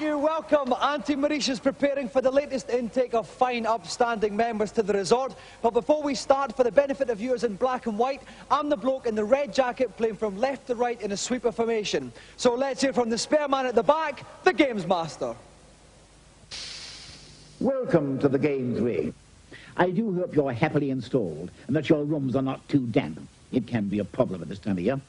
you. Welcome. Auntie Marisha's preparing for the latest intake of fine, upstanding members to the resort. But before we start, for the benefit of viewers in black and white, I'm the bloke in the red jacket playing from left to right in a sweeper formation. So let's hear from the spare man at the back, the Gamesmaster. Welcome to the Games Ring. I do hope you're happily installed and that your rooms are not too damp. It can be a problem at this time of year.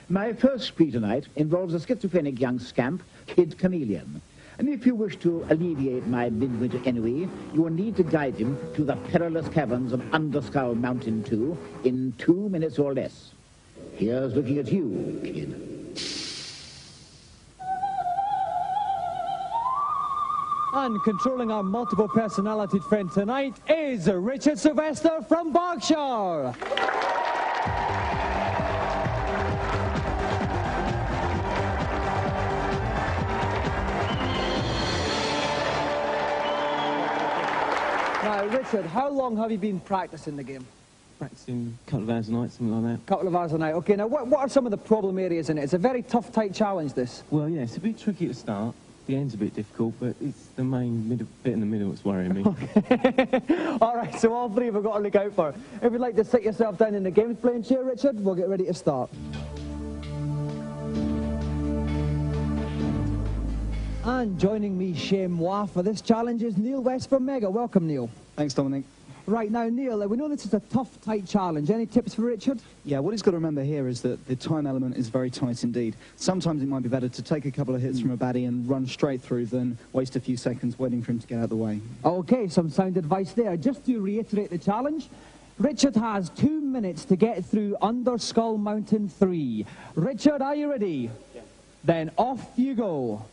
My first spree tonight involves a schizophrenic young scamp, Kid Chameleon. And if you wish to alleviate my midwinter ennui, you will need to guide him to the perilous caverns of Underskull Mountain 2 in 2 minutes or less. Here's looking at you, Kid. And controlling our multiple personality friend tonight is Richard Sylvester from Berkshire. Now, Richard, how long have you been practicing the game? Practicing a couple of hours a night, something like that. Couple of hours a night. Okay, now what are some of the problem areas in it? It's a very tough, tight challenge, this. Well, yeah, it's a bit tricky to start. The end's a bit difficult, but it's the main bit in the middle that's worrying me. All right, so all three we've got to look out for. If you'd like to sit yourself down in the games playing chair, Richard, we'll get ready to start. And joining me, chez moi, for this challenge is Neil West from Mega. Welcome, Neil. Thanks, Dominic. Right, now, Neil, we know this is a tough, tight challenge. Any tips for Richard? Yeah, what he's got to remember here is that the time element is very tight indeed. Sometimes it might be better to take a couple of hits from a baddie and run straight through than waste a few seconds waiting for him to get out of the way. Okay, some sound advice there. Just to reiterate the challenge, Richard has 2 minutes to get through Underskull Mountain 3. Richard, are you ready? Yeah. Then off you go.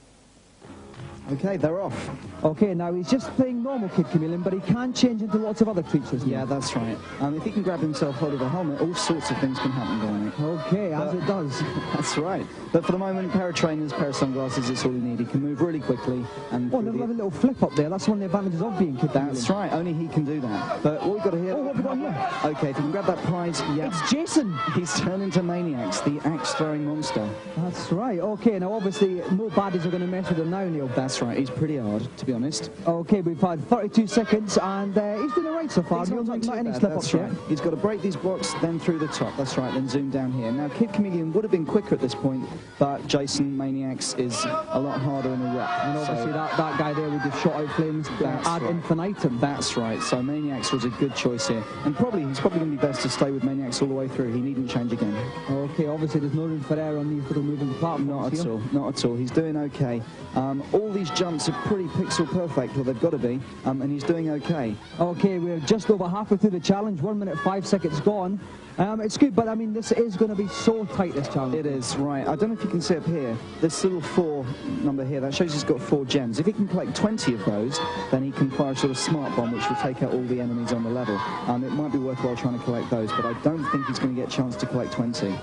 Okay, they're off. Okay, now he's just playing normal Kid Chameleon, but he can change into lots of other creatures. Yeah, that's right. If he can grab himself hold of a helmet, all sorts of things can happen, Dominic. Okay, as it does. That's right. But for the moment, pair of trainers, pair of sunglasses, it's all you need. He can move really quickly. And oh, there's a little flip up there. That's one of the advantages of being Kid Chameleon. That's right. Only he can do that. But what we've got to hear... Oh, what have we got here? Okay, if you can grab that prize, yeah. It's Jason. He's turned into Maniacs, the axe-throwing monster. That's right. Okay, now obviously no baddies are going to mess with him now, Neil. That's right. He's pretty hard, to be honest. Okay, we've had 32 seconds, and he's doing all right so far. He's not any bad. slip-ups Right. yet. He's got to break these blocks, then through the top. That's right, then zoom down here. Now, Kid Chameleon would have been quicker at this point, but Jason Maniacs is a lot harder in a rock. And obviously that guy there with the shot-out flames ad infinitum. That's right. So Maniacs was a good choice here. And he's probably going to be best to stay with Maniacs all the way through. He needn't change again. Okay, obviously there's no room for error on these little moving platforms. Not at all. Not at all. He's doing okay. All these jumps are pretty pixel perfect, or they've got to be, and he's doing okay. Okay, we're just over halfway through the challenge. 1 minute, 5 seconds gone. It's good, but I mean, this is going to be so tight, this challenge. It is, right. I don't know if you can see up here, this little 4 number here, that shows he's got 4 gems. If he can collect 20 of those, then he can fire a sort of smart bomb, which will take out all the enemies on the level. It might be worthwhile trying to collect those, but I don't think he's going to get a chance to collect 20.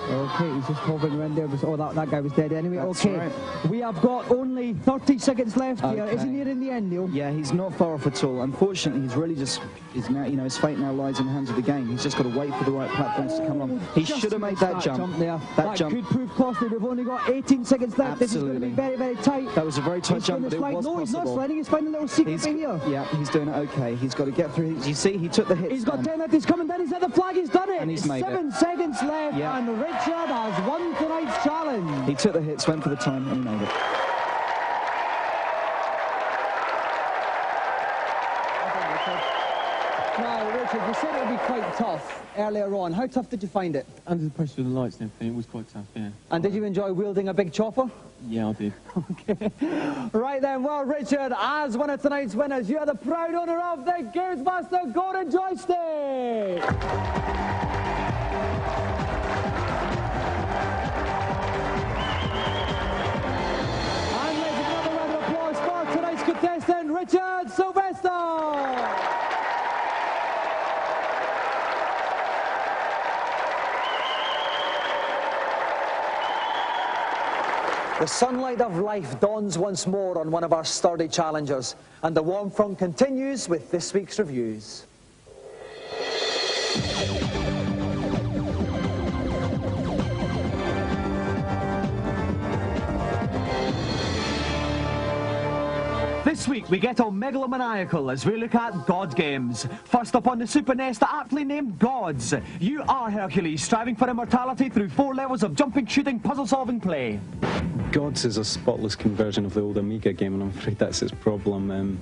Okay, he's just hovering around there. Oh, that guy was dead anyway. That's okay, right. We have got only 30 seconds left here. Okay. Is he near in the end, Neil? Yeah, he's not far off at all. Unfortunately, he's really just, his fate now lies in the hands of the game. He's just got to wait for the right platforms to come along. He should have made that jump there. That jump could prove costly. We've only got 18 seconds left. Absolutely. This is going to be very, very tight. That was a very tight jump, but it was possible. No, he's not sliding. He's finding a little secret thing here. Yeah, he's doing it okay. He's got to get through. You see, he took the hit. He's got 10 minutes. He's coming down. He's at the flag. He's done it. And he's made 7 seconds left. Yeah. And Richard has won tonight's challenge. He took the hits, went for the time, and he made it. Now, Richard, you said it would be quite tough earlier on. How tough did you find it? Under the pressure of the lights and everything, it was quite tough, yeah. And did you enjoy wielding a big chopper? Yeah, I did. Okay. Right then, well, Richard, as one of tonight's winners, you are the proud owner of the Gamesmaster Golden Joystick. And ladies and gentlemen, another round of applause for tonight's contestant, Richard Sylvester. The sunlight of life dawns once more on one of our sturdy challengers, and the warm front continues with this week's reviews. This week we get all megalomaniacal as we look at God games. First up on the Super NES, the aptly named Gods. You are Hercules, striving for immortality through 4 levels of jumping, shooting, puzzle-solving play. Gods is a spotless conversion of the old Amiga game, and I'm afraid that's its problem.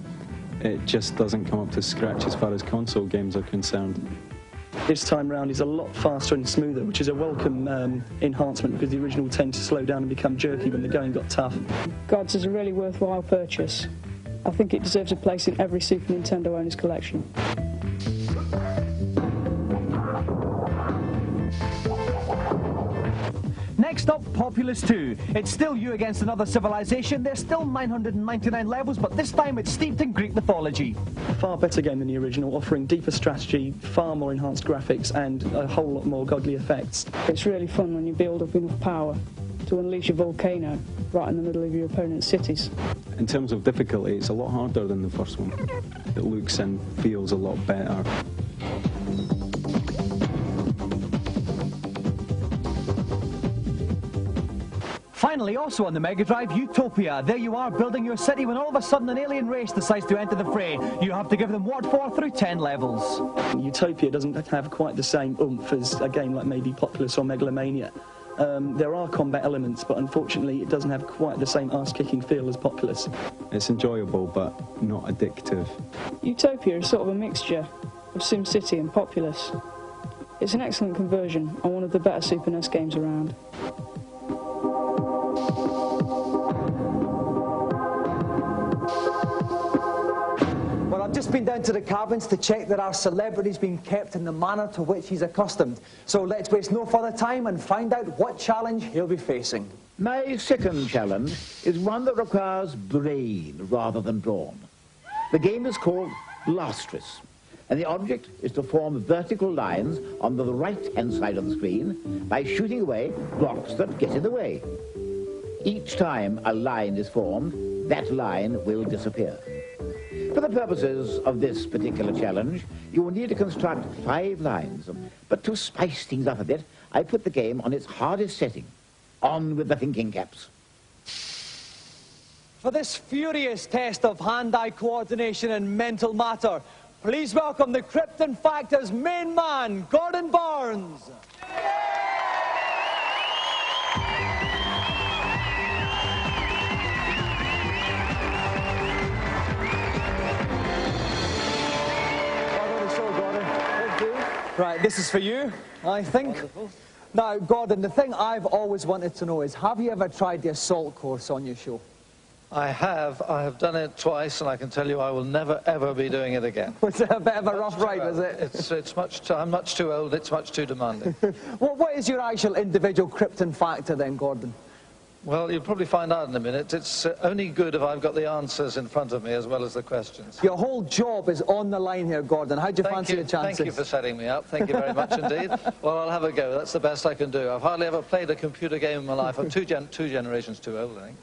It just doesn't come up to scratch as far as console games are concerned. This time round is a lot faster and smoother, which is a welcome enhancement, because the original tended to slow down and become jerky when the going got tough. Gods is a really worthwhile purchase. I think it deserves a place in every Super Nintendo owner's collection. Next up, Populous 2. It's still you against another civilization. There's still 999 levels, but this time it's steeped in Greek mythology. A far better game than the original, offering deeper strategy, far more enhanced graphics, and a whole lot more godly effects. It's really fun when you build up enough power to unleash a volcano right in the middle of your opponent's cities. In terms of difficulty, it's a lot harder than the first one. It looks and feels a lot better. Finally, also on the Mega Drive, Utopia. There you are, building your city when all of a sudden an alien race decides to enter the fray. You have to give them what for through 10 levels. Utopia doesn't have quite the same oomph as a game like maybe Populous or Megalomania. There are combat elements, but unfortunately it doesn't have quite the same arse-kicking feel as Populous. It's enjoyable, but not addictive. Utopia is sort of a mixture of SimCity and Populous. It's an excellent conversion and one of the better Super NES games around. Well, I've just been down to the cabins to check that our celebrity's been kept in the manner to which he's accustomed. So let's waste no further time and find out what challenge he'll be facing. My second challenge is one that requires brain rather than brawn. The game is called Blastress, and the object is to form vertical lines on the right-hand side of the screen by shooting away blocks that get in the way. Each time a line is formed, that line will disappear. For the purposes of this particular challenge, you will need to construct 5 lines. But to spice things up a bit, I put the game on its hardest setting. On with the thinking caps. For this furious test of hand-eye coordination and mental matter, please welcome the Krypton Factor's main man, Gordon Barnes. Right, this is for you, I think. Wonderful. Now, Gordon, the thing I've always wanted to know is, have you ever tried the assault course on your show? I have done it twice, and I can tell you I will never, ever be doing it again. Was it a bit of a rough ride, was it? I'm much too old, it's much too demanding. What is your actual individual Krypton Factor then, Gordon? Well, you'll probably find out in a minute. It's only good if I've got the answers in front of me as well as the questions. Your whole job is on the line here, Gordon. How do you fancy your chances? Thank you for setting me up. Thank you very much indeed. Well, I'll have a go. That's the best I can do. I've hardly ever played a computer game in my life. I'm two generations too old, I think.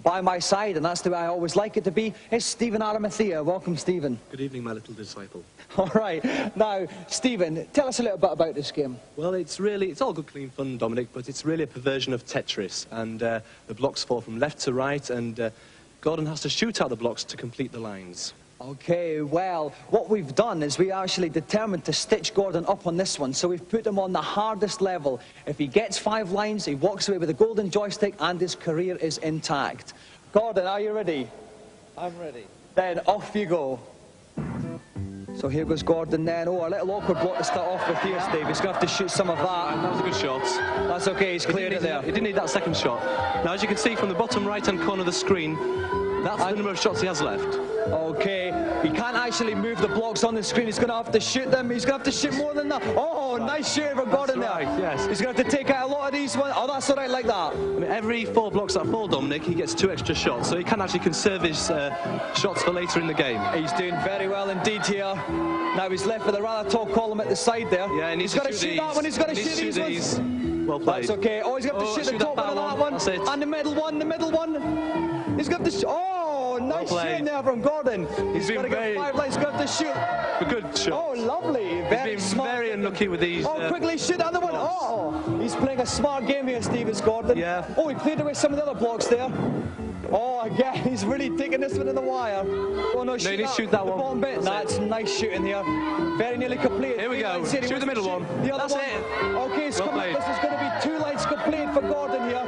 By my side, and that's the way I always like it to be, is Stephen Arimathea. Welcome, Stephen. Good evening, my little disciple. All right. Now, Stephen, tell us a little bit about this game. Well, it's all good, clean fun, Dominic, but it's really a perversion of Tetris, and the blocks fall from left to right, and Gordon has to shoot out the blocks to complete the lines. Okay, well, what we've done is we actually determined to stitch Gordon up on this one, so we've put him on the hardest level. If he gets 5 lines, he walks away with a golden joystick and his career is intact. Gordon, are you ready? I'm ready. Then off you go. So here goes Gordon then. Oh, a little awkward block to start off with here, Steve. He's going to have to shoot some of that. That was a good shot. That's okay, he's cleared it there. He didn't need that second shot. Now, as you can see from the bottom right-hand corner of the screen, that's the number of shots he has left. Okay, he can't actually move the blocks on the screen. He's going to have to shoot them. He's going to have to shoot more than that. Oh, right. Nice shoot for Gordon there. Yes. He's going to have to take out a lot of these ones. Oh, that's all right like that. I mean, every 4 blocks that fall, Dominic, he gets 2 extra shots, so he can actually conserve his shots for later in the game. He's doing very well indeed here. Now he's left with a rather tall column at the side there. Yeah, and he's got to shoot that one. He's got to shoot these ones. Well played. That's okay. Oh, he's got to shoot the top one of that one. That's it. And the middle one. He's got to. Oh, nice played. shooting there from Gordon. He's been got to very- get 5 lines, got to shoot. A good shot. Oh, lovely. Very He's been smart. very unlucky with these. Oh, quickly shoot the other one. Oh, he's playing a smart game here, Steve, is Gordon. Yeah. Oh, he cleared away some of the other blocks there. Oh, again, he's really taking this one to the wire. Oh, no, you need to shoot that the one. bottom bit. That's nice shooting here. Very nearly completed. Here we go. Shoot Shoot the middle one. The other That's one. it. Okay, it's Well coming. played. This is going to be 2 lines complete for Gordon here.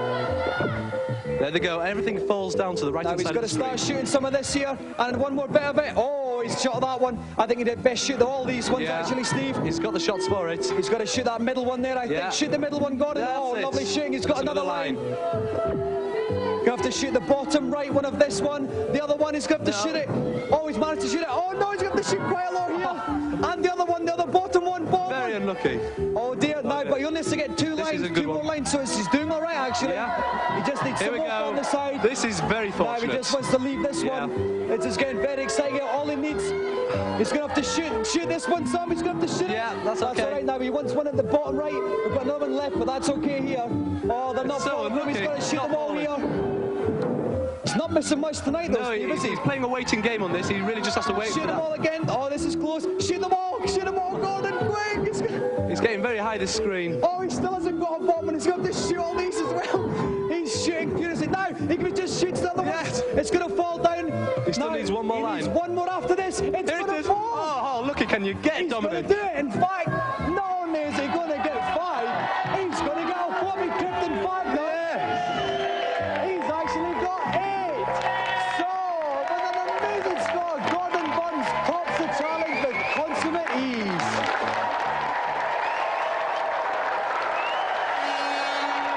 There they go. Everything falls down to the right Now hand he's side got of to the start screen. shooting some of this here, and one more bit of it. Oh, he's shot that one. I think he did best shoot all these ones, Yeah. actually, Steve. He's got the shots for it. He's got to shoot that middle one there, I Yeah. think. Shoot the middle one, Gordon. That's Oh, it. lovely shooting. He's got That's another another line. You have to shoot the bottom right one of this one. The other one, he's got to shoot it. Oh, he's managed to shoot it. Oh, no, he's got to shoot quite a lot here. And the other one, the other bottom one. Very unlucky. Oh, dear. No, but he only has to get 2 This lines, is a 2 good more one. lines, so he's doing all right, actually. Yeah. He just needs Here some we more go. on the side. This is very Now fortunate. he just wants to leave this Yeah. one. It's just getting very exciting. All he needs, he's going to have to shoot this one, Sam. He's going to have to shoot Yeah, it. that's okay. all right. Now he wants one at the bottom right. We've got another one left, but that's okay here. Oh, they're not It's so falling. He's unlucky. got to shoot Not them all falling. here. He's not missing much tonight, though, No, Steve, is he? he's playing a waiting game on this. He really just has to wait Shoot for them all that. again. Oh, this is close. Shoot them all. Shoot them all, Gordon. Quick. He's getting very high this screen. Oh, he still hasn't got a bomb, and he's got to shoot all these as well. He's shooting furiously. Now, he can just shoot the other one. It's going to fall down. He still Now, needs one more he line. needs one more after this. It's Here going it to is. fall. Oh, look, can you get it, He's going to Dominic? do it. In fact, not only is he going to get 5, he's going to get a floppy Krypton 5 now. He's actually got 8. So, with an amazing score, Gordon Burns tops the challenge with consummate ease.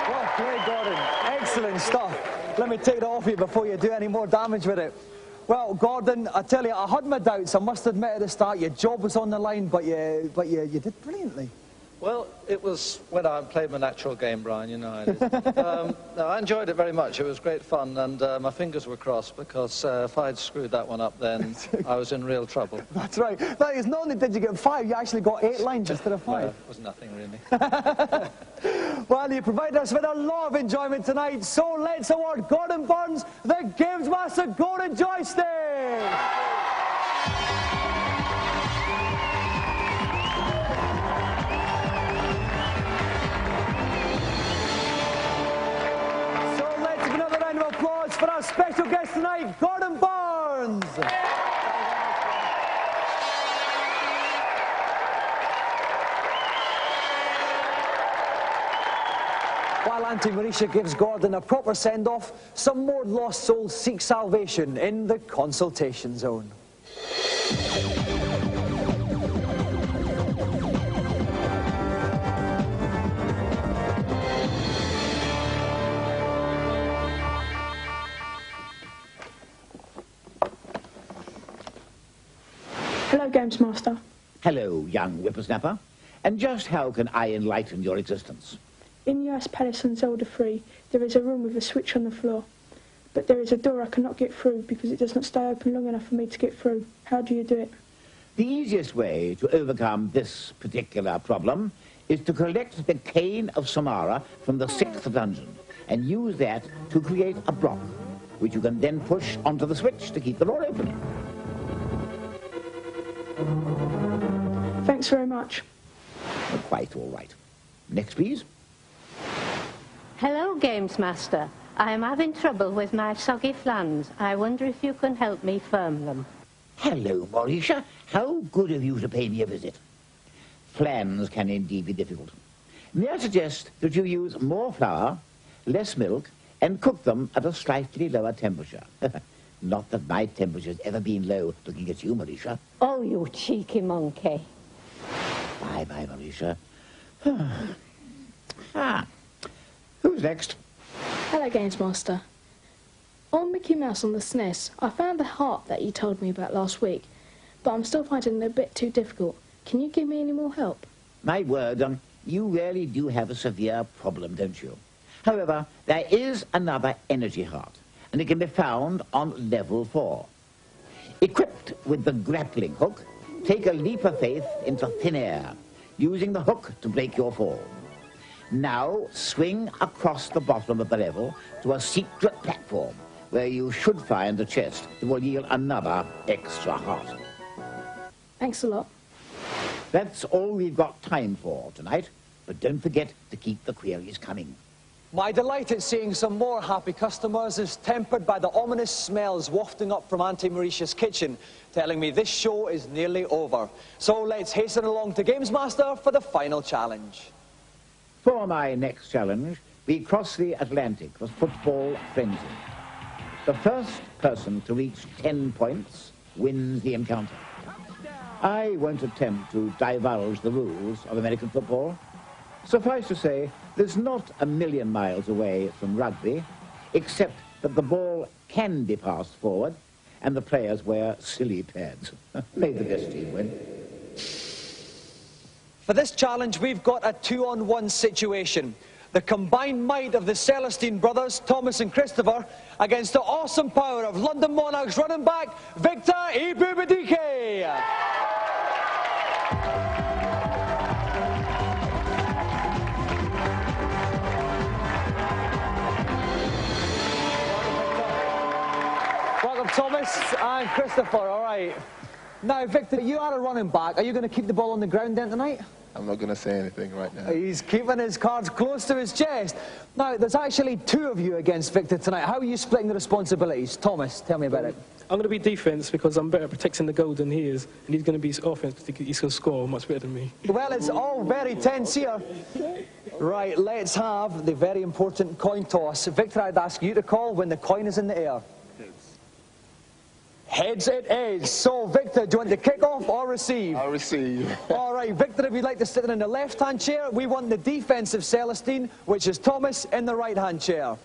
Well played, Gordon. Excellent stuff. Let me take that off you before you do any more damage with it. Well, Gordon, I tell you, I had my doubts. I must admit at the start, your job was on the line, but you did brilliantly. Well, it was when I played my natural game, Brian, you know how it is. No, I enjoyed it very much. It was great fun, and my fingers were crossed, because if I'd screwed that one up, then I was in real trouble. That's right. That is, not only did you get 5, you actually got 8 lines instead of 5. It was nothing, really. Well, you provided us with a lot of enjoyment tonight, so let's award Gordon Burns the Gamesmaster Golden Joystick! So let's give another round of applause for our special guest tonight, Gordon Burns! While Auntie Marisha gives Gordon a proper send-off, some more lost souls seek salvation in the consultation zone. Hello, Gamesmaster. Hello, young whippersnapper. And just how can I enlighten your existence? In US Palace on Zelda 3, there is a room with a switch on the floor. But there is a door I cannot get through because it does not stay open long enough for me to get through. How do you do it? The easiest way to overcome this particular problem is to collect the cane of Samara from the 6th dungeon and use that to create a block, which you can then push onto the switch to keep the door open. Thanks very much. Quite all right. Next, please. Hello, Gamesmaster. I am having trouble with my soggy flans. I wonder if you can help me firm them. Hello, Mauricia. How good of you to pay me a visit. Flans can indeed be difficult. May I suggest that you use more flour, less milk, and cook them at a slightly lower temperature. Not that my temperature's ever been low, looking at you, Mauricia. Oh, you cheeky monkey. Bye-bye, Mauricia. Who's next? Hello, Gamesmaster. On Mickey Mouse on the SNES, I found the heart that you told me about last week, but I'm still finding it a bit too difficult. Can you give me any more help? My word, you really do have a severe problem, don't you? However, there is another energy heart, and it can be found on level 4. Equipped with the grappling hook, take a leap of faith into thin air, using the hook to break your fall. Now swing across the bottom of the level to a secret platform, where you should find the chest that will yield another extra heart. Thanks a lot. That's all we've got time for tonight, but don't forget to keep the queries coming. My delight at seeing some more happy customers is tempered by the ominous smells wafting up from Auntie Mauritius' kitchen, telling me this show is nearly over. So let's hasten along to Gamesmaster for the final challenge. For my next challenge, we cross the Atlantic for football frenzy. The first person to reach 10 points wins the encounter. I won't attempt to divulge the rules of American football. Suffice to say, there's not a million miles away from rugby, except that the ball can be passed forward and the players wear silly pads. May the best team win. For this challenge, we've got a 2-on-1 situation. The combined might of the Celestine brothers, Thomas and Christopher, against the awesome power of London Monarchs running back, Victor Ibubadike. Welcome, Thomas and Christopher. All right. Now, Victor, you are a running back. Are you going to keep the ball on the ground then tonight? I'm not going to say anything right now. He's keeping his cards close to his chest. Now, there's actually 2 of you against Victor tonight. How are you splitting the responsibilities? Thomas, tell me about it. I'm going to be defence because I'm better at protecting the goal than he is. And he's going to be offence because he's going to score much better than me. Well, it's all very tense here. Right, let's have the very important coin toss. Victor, I'd ask you to call when the coin is in the air. Heads it is. So, Victor, do you want to kick off or receive? I'll receive. All right, Victor, if you'd like to sit in the left-hand chair, we want the defensive Celestine, which is Thomas, in the right-hand chair.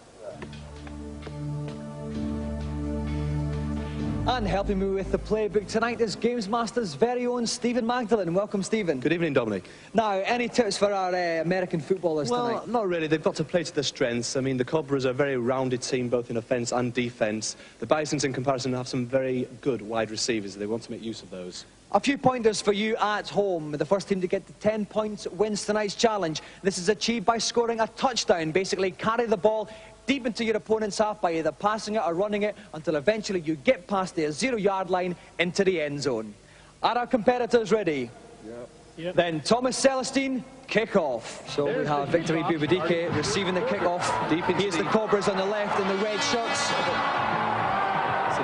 And helping me with the playbook tonight is Gamesmaster's very own Stephen Magdalene. Welcome, Stephen. Good evening, Dominic. Now, any tips for our American footballers tonight? Well, not really. They've got to play to their strengths. I mean, the Cobras are a very rounded team, both in offence and defence. The Bisons, in comparison, have some very good wide receivers. They want to make use of those. A few pointers for you at home. The first team to get to 10 points wins tonight's challenge. This is achieved by scoring a touchdown. Basically, carry the ball deep into your opponent's half by either passing it or running it until eventually you get past their 0-yard line into the end zone. Are our competitors ready? Yep. Then Thomas Celestine, kick off. So we have Victor Ibubadike receiving the kick off. Here's the Cobras on the left in the red shirts.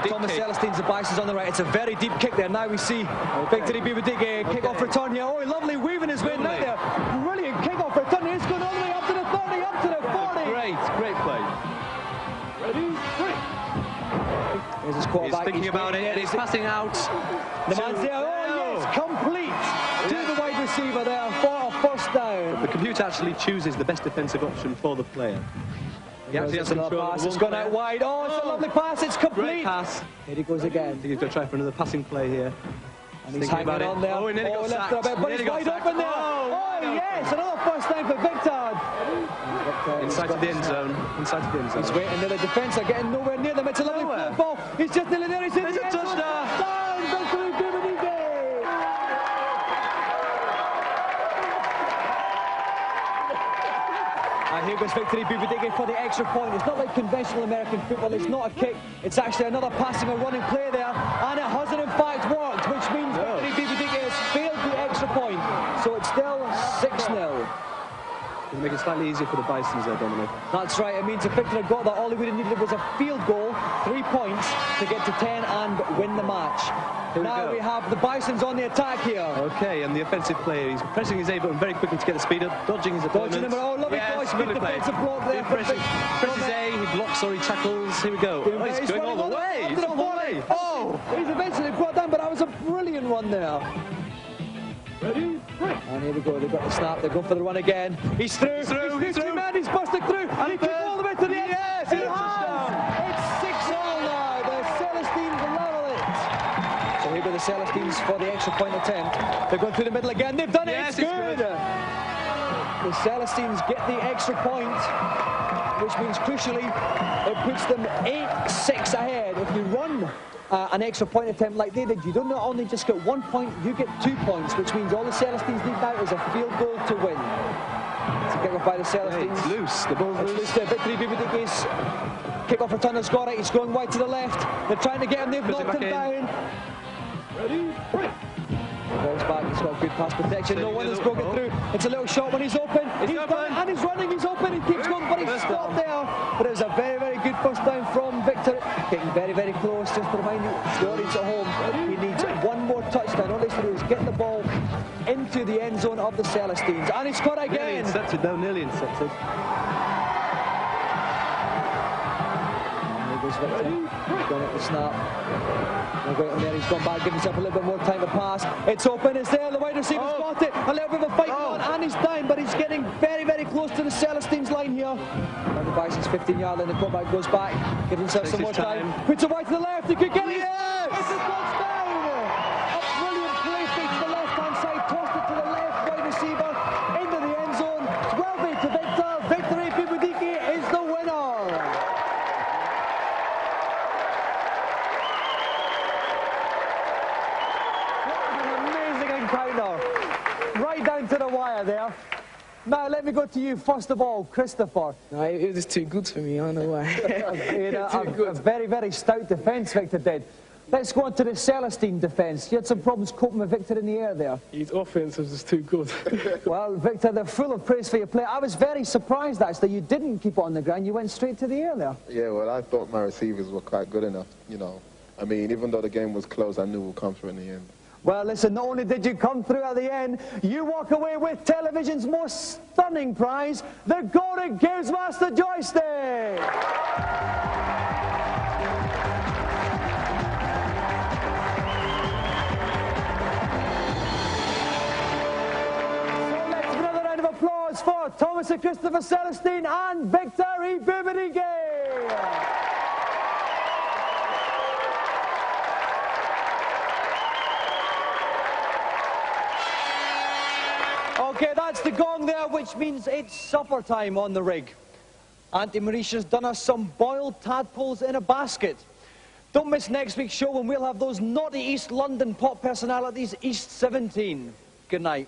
Thomas Celestine's the Bisons on the right. It's a very deep kick there. Now we see Victor Ibubadike kick off return here. Oh, lovely weaving his way out there. Brilliant kick off return. It's going all the way up to the 30, up to the 40. Great play. Ready? There's his quarterback. He's thinking about it, and he's passing out. The man's there. Oh, yes, complete to the wide receiver there for a first down. The computer actually chooses the best defensive option for the player. He actually has control of pass. one It's gone player. out wide. Oh, it's a lovely pass. It's complete. Great pass. Here he goes again. I think he's going to try for another passing play here. And he's hanging on there. Oh, he nearly got sacked. But he's wide open there. Oh, yes, another first down for Victor. Inside to the end zone. Inside to the end zone. He's waiting there. The defence are getting nowhere near them. It's a lovely float ball. He's just nearly there. He's in the end zone. Touchdown! Victor Ibubadike. And here goes Victor Ibubadike for the extra point. It's not like conventional American football. It's not a kick. It's actually another passing or running play there. And it hasn't in fact worked, which means Victor Ibubadike has failed the extra point. So it's still 6-0. Going to make it slightly easier for the Bisons there, Dominic. That's right. It means if Victor had got that, all he would have needed was a field goal, 3 points, to get to 10 and win the match. Now we have the Bisons on the attack here. Okay, and the offensive player, he's pressing his A button very quickly to get the speed up, dodging his opponent. Dodging him, oh, lovely yes, good defensive block there. Presses A, he blocks or he tackles. Here we go. Oh, he's going all the way. He's all the way. Oh! He's eventually brought down, but that was a brilliant run there. Ready? And here we go, they've got the snap, they go for the run again. He's through, he's through, man, he's busted through, and he keeps all the way to the end. Yes, he has! It's 6-all now, the Celestines level it. So here go the Celestines for the extra point attempt. They're going through the middle again, they've done it, it's good! The Celestines get the extra point, which means crucially, it puts them 8-6 ahead. If you run an extra point attempt like they did, you don't not only just get 1 point, you get 2 points, which means all the Celestines need now is a field goal to win. It's a kick off by the Celestines. It's loose. The ball's loose. There. Victory Bibidiki's kick off for Tunnisgora. He's going wide to the left. They're trying to get him. They've knocked him down. Ready? Ball's back. He's got good pass protection. No one is broken through. It's a little shot when he's open. He's done it, and he's running. He's open. He keeps going, but he's stopped there. But it was a very, very good first down from Victor. Getting very, very close. Just to remind you, the audience at home, he needs one more touchdown. All he has to do is get the ball into the end zone of the Celestines. And he scored again. Nearly intercepted, though. Nearly intercepted. There goes Victor. He's gone at the snap. Right on there, he's gone back, giving himself a little bit more time to pass. It's open, it's there, the wide receiver's got it. A little bit of a fight on, and he's down, but he's getting very, very close to the Celestines line here. And the Bison 15-yard line, the quarterback goes back, gives himself some more time. Puts it wide to the left, he could get it. Yes! It's a touchdown! A brilliant play fake to the left-hand side, tossed it to the left wide receiver, into the end zone. Well played to Victor. Victory Bibudiki is the winner. Right down to the wire there. Now let me go to you first of all, Christopher. No, it was too good for me, I don't know why. a very, very stout defence, Victor did. Let's go on to the Celestine defence. You had some problems coping with Victor in the air there. His offence was just too good. Well, Victor, they're full of praise for your play. I was very surprised, actually, you didn't keep it on the ground. You went straight to the air there. Yeah, well, I thought my receivers were quite good enough, you know. I mean, even though the game was close, I knew we'd come through in the end. Well, listen, not only did you come through at the end, you walk away with television's most stunning prize, the Golden Gamesmaster joystick! So let's give another round of applause for Thomas and Christopher Celestine and Victor Ibibirige! Okay, that's the gong there, which means it's supper time on the rig. Auntie Marisha's done us some boiled tadpoles in a basket. Don't miss next week's show when we'll have those naughty East London pop personalities, East 17. Good night.